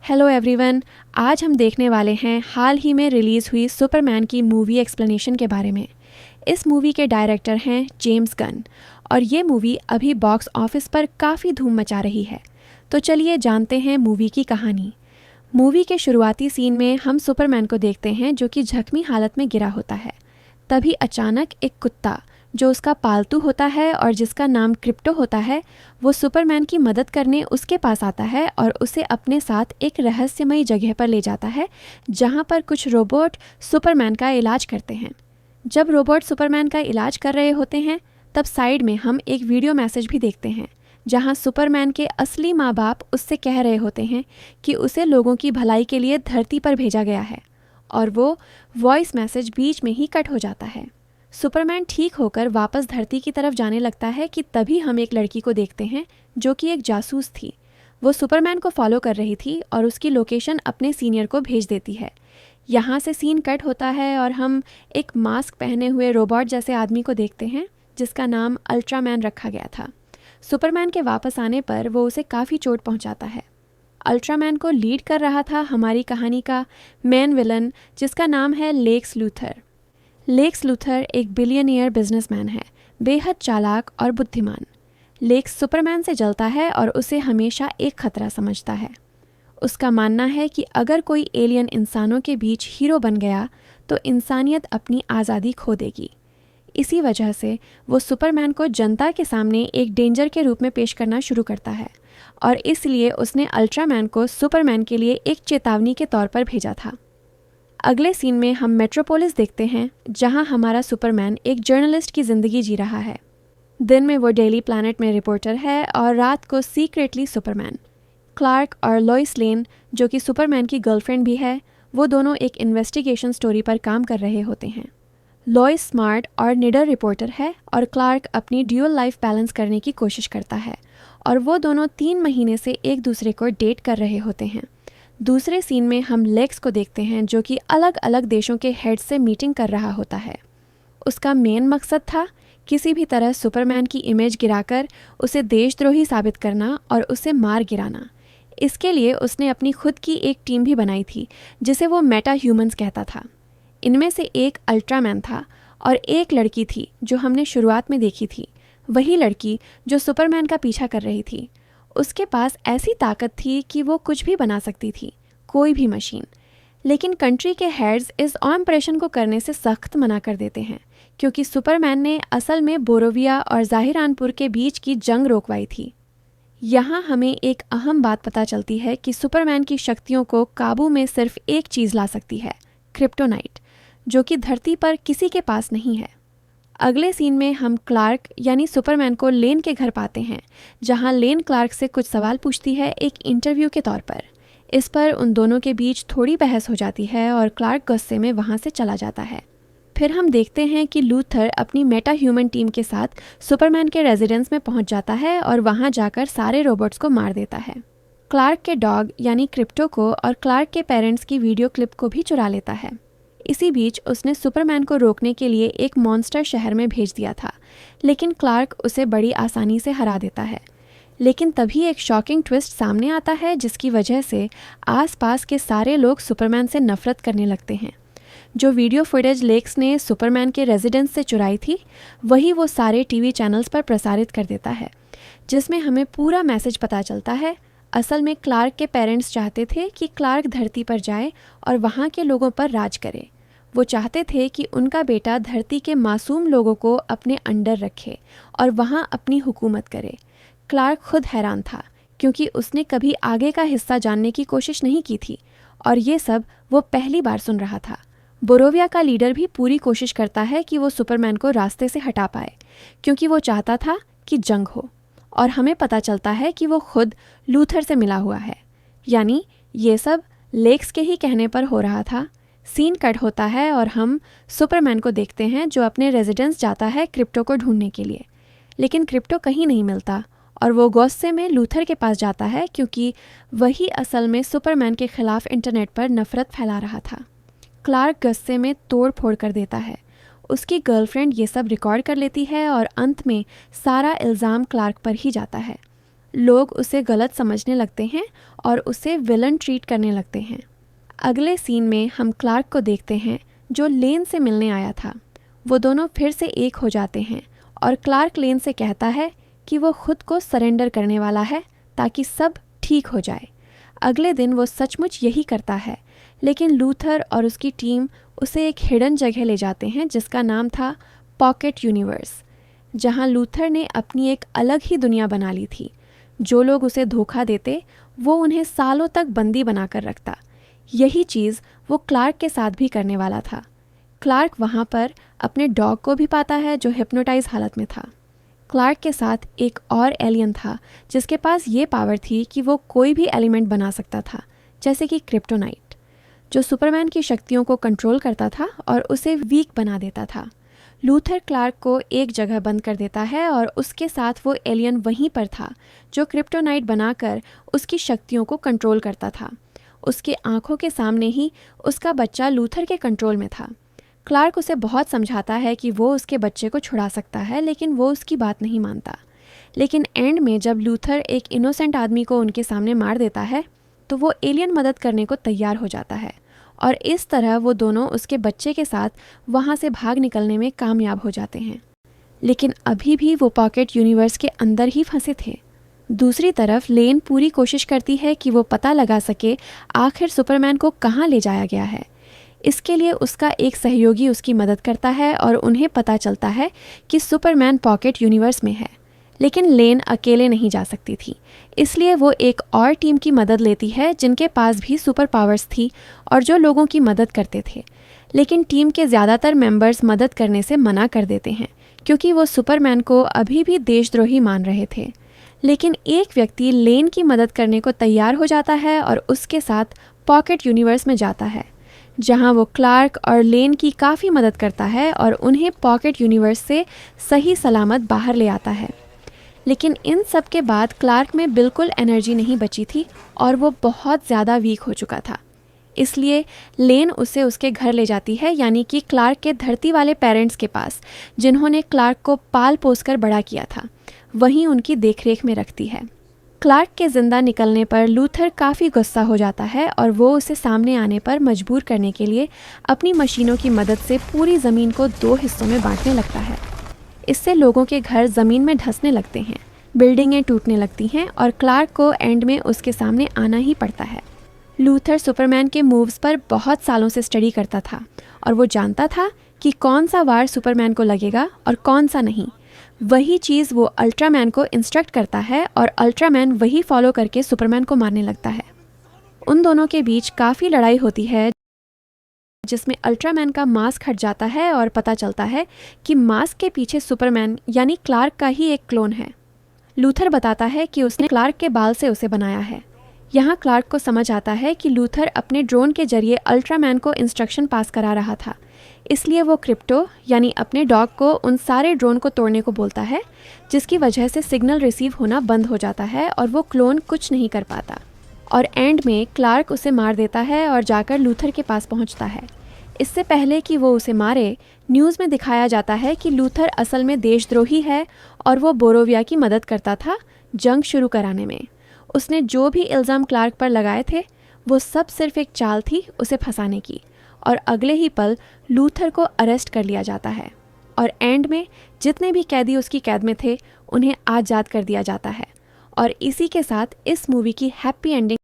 Hello everyone. आज हम देखने वाले हैं हाल ही में रिलीज़ हुई सुपरमैन की मूवी एक्सप्लेनेशन के बारे में। इस मूवी के डायरेक्टर हैं जेम्स गन और ये मूवी अभी बॉक्स ऑफिस पर काफ़ी धूम मचा रही है। तो चलिए जानते हैं मूवी की कहानी। मूवी के शुरुआती सीन में हम सुपरमैन को देखते हैं जो कि जख्मी हालत में गिरा होता है। तभी अचानक एक कुत्ता जो उसका पालतू होता है और जिसका नाम क्रिप्टो होता है, वो सुपरमैन की मदद करने उसके पास आता है और उसे अपने साथ एक रहस्यमयी जगह पर ले जाता है जहाँ पर कुछ रोबोट सुपरमैन का इलाज करते हैं। जब रोबोट सुपरमैन का इलाज कर रहे होते हैं तब साइड में हम एक वीडियो मैसेज भी देखते हैं जहाँ सुपरमैन के असली माँ बाप उससे कह रहे होते हैं कि उसे लोगों की भलाई के लिए धरती पर भेजा गया है, और वो वॉइस मैसेज बीच में ही कट हो जाता है। सुपरमैन ठीक होकर वापस धरती की तरफ जाने लगता है कि तभी हम एक लड़की को देखते हैं जो कि एक जासूस थी। वो सुपरमैन को फॉलो कर रही थी और उसकी लोकेशन अपने सीनियर को भेज देती है। यहाँ से सीन कट होता है और हम एक मास्क पहने हुए रोबोट जैसे आदमी को देखते हैं जिसका नाम अल्ट्रामैन रखा गया था। सुपरमैन के वापस आने पर वो उसे काफ़ी चोट पहुँचाता है। अल्ट्रामैन को लीड कर रहा था हमारी कहानी का मेन विलन जिसका नाम है लेक्स लूथर। लेक्स लूथर एक बिलियनियर बिजनेसमैन है, बेहद चालाक और बुद्धिमान। लेक्स सुपरमैन से जलता है और उसे हमेशा एक खतरा समझता है। उसका मानना है कि अगर कोई एलियन इंसानों के बीच हीरो बन गया तो इंसानियत अपनी आज़ादी खो देगी। इसी वजह से वो सुपरमैन को जनता के सामने एक डेंजर के रूप में पेश करना शुरू करता है और इसलिए उसने अल्ट्रामैन को सुपरमैन के लिए एक चेतावनी के तौर पर भेजा था। अगले सीन में हम मेट्रोपोलिस देखते हैं जहां हमारा सुपरमैन एक जर्नलिस्ट की ज़िंदगी जी रहा है। दिन में वो डेली प्लैनेट में रिपोर्टर है और रात को सीक्रेटली सुपरमैन। क्लार्क और लोइस लेन जो कि सुपरमैन की गर्लफ्रेंड भी है, वो दोनों एक इन्वेस्टिगेशन स्टोरी पर काम कर रहे होते हैं। लॉइस स्मार्ट और निडर रिपोर्टर है और क्लार्क अपनी ड्यूअल लाइफ बैलेंस करने की कोशिश करता है और वो दोनों 3 महीने से एक दूसरे को डेट कर रहे होते हैं। दूसरे सीन में हम लेक्स को देखते हैं जो कि अलग अलग देशों के हेड से मीटिंग कर रहा होता है। उसका मेन मकसद था किसी भी तरह सुपरमैन की इमेज गिराकर उसे देशद्रोही साबित करना और उसे मार गिराना। इसके लिए उसने अपनी खुद की एक टीम भी बनाई थी जिसे वो मेटा ह्यूमंस कहता था। इनमें से एक अल्ट्रामैन था और एक लड़की थी जो हमने शुरुआत में देखी थी, वही लड़की जो सुपरमैन का पीछा कर रही थी। उसके पास ऐसी ताकत थी कि वो कुछ भी बना सकती थी, कोई भी मशीन। लेकिन कंट्री के हेड्स इस ऑपरेशन को करने से सख्त मना कर देते हैं क्योंकि सुपरमैन ने असल में बोरोविया और जाहिरानपुर के बीच की जंग रोकवाई थी। यहाँ हमें एक अहम बात पता चलती है कि सुपरमैन की शक्तियों को काबू में सिर्फ एक चीज़ ला सकती है, क्रिप्टोनाइट, जो कि धरती पर किसी के पास नहीं है। अगले सीन में हम क्लार्क यानी सुपरमैन को लेन के घर पाते हैं जहां लेन क्लार्क से कुछ सवाल पूछती है एक इंटरव्यू के तौर पर। इस पर उन दोनों के बीच थोड़ी बहस हो जाती है और क्लार्क गुस्से में वहां से चला जाता है। फिर हम देखते हैं कि लूथर अपनी मेटा ह्यूमन टीम के साथ सुपरमैन के रेजिडेंस में पहुंच जाता है और वहां जाकर सारे रोबोट्स को मार देता है। क्लार्क के डॉग यानी क्रिप्टो को और क्लार्क के पेरेंट्स की वीडियो क्लिप को भी चुरा लेता है। इसी बीच उसने सुपरमैन को रोकने के लिए एक मॉन्स्टर शहर में भेज दिया था, लेकिन क्लार्क उसे बड़ी आसानी से हरा देता है। लेकिन तभी एक शॉकिंग ट्विस्ट सामने आता है जिसकी वजह से आसपास के सारे लोग सुपरमैन से नफरत करने लगते हैं। जो वीडियो फुटेज लेक्स ने सुपरमैन के रेजिडेंस से चुराई थी वही वो सारे टीवी चैनल्स पर प्रसारित कर देता है, जिसमें हमें पूरा मैसेज पता चलता है। असल में क्लार्क के पेरेंट्स चाहते थे कि क्लार्क धरती पर जाए और वहाँ के लोगों पर राज करे। वो चाहते थे कि उनका बेटा धरती के मासूम लोगों को अपने अंडर रखे और वहाँ अपनी हुकूमत करे। क्लार्क खुद हैरान था क्योंकि उसने कभी आगे का हिस्सा जानने की कोशिश नहीं की थी और ये सब वो पहली बार सुन रहा था। बोरोविया का लीडर भी पूरी कोशिश करता है कि वो सुपरमैन को रास्ते से हटा पाए क्योंकि वो चाहता था कि जंग हो, और हमें पता चलता है कि वो खुद लूथर से मिला हुआ है। यानी ये सब लेक्स के ही कहने पर हो रहा था। सीन कट होता है और हम सुपरमैन को देखते हैं जो अपने रेजिडेंस जाता है क्रिप्टो को ढूंढने के लिए, लेकिन क्रिप्टो कहीं नहीं मिलता और वो गुस्से में लूथर के पास जाता है क्योंकि वही असल में सुपरमैन के खिलाफ इंटरनेट पर नफरत फैला रहा था। क्लार्क गुस्से में तोड़ फोड़ कर देता है। उसकी गर्लफ्रेंड ये सब रिकॉर्ड कर लेती है और अंत में सारा इल्ज़ाम क्लार्क पर ही जाता है। लोग उसे गलत समझने लगते हैं और उसे विलन ट्रीट करने लगते हैं। अगले सीन में हम क्लार्क को देखते हैं जो लेन से मिलने आया था। वो दोनों फिर से एक हो जाते हैं और क्लार्क लेन से कहता है कि वो खुद को सरेंडर करने वाला है ताकि सब ठीक हो जाए। अगले दिन वो सचमुच यही करता है, लेकिन लूथर और उसकी टीम उसे एक हिडन जगह ले जाते हैं जिसका नाम था पॉकेट यूनिवर्स, जहां लूथर ने अपनी एक अलग ही दुनिया बना ली थी। जो लोग उसे धोखा देते वो उन्हें सालों तक बंदी बनाकर रखता। यही चीज़ वो क्लार्क के साथ भी करने वाला था। क्लार्क वहाँ पर अपने डॉग को भी पाता है जो हिप्नोटाइज हालत में था। क्लार्क के साथ एक और एलियन था जिसके पास ये पावर थी कि वो कोई भी एलिमेंट बना सकता था, जैसे कि क्रिप्टोनाइट, जो सुपरमैन की शक्तियों को कंट्रोल करता था और उसे वीक बना देता था। लूथर क्लार्क को एक जगह बंद कर देता है और उसके साथ वो एलियन वहीं पर था जो क्रिप्टोनाइट बनाकर उसकी शक्तियों को कंट्रोल करता था। उसके आंखों के सामने ही उसका बच्चा लूथर के कंट्रोल में था। क्लार्क उसे बहुत समझाता है कि वो उसके बच्चे को छुड़ा सकता है, लेकिन वो उसकी बात नहीं मानता। लेकिन एंड में जब लूथर एक इनोसेंट आदमी को उनके सामने मार देता है तो वो एलियन मदद करने को तैयार हो जाता है और इस तरह वो दोनों उसके बच्चे के साथ वहाँ से भाग निकलने में कामयाब हो जाते हैं। लेकिन अभी भी वो पॉकेट यूनिवर्स के अंदर ही फंसे थे। दूसरी तरफ लेन पूरी कोशिश करती है कि वो पता लगा सके आखिर सुपरमैन को कहाँ ले जाया गया है। इसके लिए उसका एक सहयोगी उसकी मदद करता है और उन्हें पता चलता है कि सुपरमैन पॉकेट यूनिवर्स में है। लेकिन लेन अकेले नहीं जा सकती थी, इसलिए वो एक और टीम की मदद लेती है जिनके पास भी सुपर पावर्स थी और जो लोगों की मदद करते थे। लेकिन टीम के ज़्यादातर मेंबर्स मदद करने से मना कर देते हैं क्योंकि वो सुपरमैन को अभी भी देशद्रोही मान रहे थे। लेकिन एक व्यक्ति लेन की मदद करने को तैयार हो जाता है और उसके साथ पॉकेट यूनिवर्स में जाता है, जहां वो क्लार्क और लेन की काफ़ी मदद करता है और उन्हें पॉकेट यूनिवर्स से सही सलामत बाहर ले आता है। लेकिन इन सब के बाद क्लार्क में बिल्कुल एनर्जी नहीं बची थी और वो बहुत ज़्यादा वीक हो चुका था। इसलिए लेन उसे उसके घर ले जाती है, यानी कि क्लार्क के धरती वाले पेरेंट्स के पास, जिन्होंने क्लार्क को पाल पोस कर बड़ा किया था, वहीं उनकी देखरेख में रखती है। क्लार्क के जिंदा निकलने पर लूथर काफ़ी गुस्सा हो जाता है और वो उसे सामने आने पर मजबूर करने के लिए अपनी मशीनों की मदद से पूरी ज़मीन को 2 हिस्सों में बांटने लगता है। इससे लोगों के घर ज़मीन में धंसने लगते हैं, बिल्डिंगें टूटने लगती हैं और क्लार्क को एंड में उसके सामने आना ही पड़ता है। लूथर सुपरमैन के मूव्स पर बहुत सालों से स्टडी करता था और वो जानता था कि कौन सा वार सुपरमैन को लगेगा और कौन सा नहीं। वही चीज़ वो अल्ट्रामैन को इंस्ट्रक्ट करता है और अल्ट्रामैन वही फॉलो करके सुपरमैन को मारने लगता है। उन दोनों के बीच काफ़ी लड़ाई होती है जिसमें अल्ट्रामैन का मास्क हट जाता है और पता चलता है कि मास्क के पीछे सुपरमैन यानी क्लार्क का ही एक क्लोन है। लूथर बताता है कि उसने क्लार्क के बाल से उसे बनाया है। यहाँ क्लार्क को समझ आता है कि लूथर अपने ड्रोन के जरिए अल्ट्रामैन को इंस्ट्रक्शन पास करा रहा था, इसलिए वो क्रिप्टो यानी अपने डॉग को उन सारे ड्रोन को तोड़ने को बोलता है, जिसकी वजह से सिग्नल रिसीव होना बंद हो जाता है और वो क्लोन कुछ नहीं कर पाता। और एंड में क्लार्क उसे मार देता है और जाकर लूथर के पास पहुंचता है। इससे पहले कि वो उसे मारे, न्यूज़ में दिखाया जाता है कि लूथर असल में देशद्रोही है और वो बोरोविया की मदद करता था जंग शुरू कराने में। उसने जो भी इल्ज़ाम क्लार्क पर लगाए थे वो सब सिर्फ एक चाल थी उसे फंसाने की, और अगले ही पल लूथर को अरेस्ट कर लिया जाता है और एंड में जितने भी कैदी उसकी कैद में थे उन्हें आज़ाद कर दिया जाता है। और इसी के साथ इस मूवी की हैप्पी एंडिंग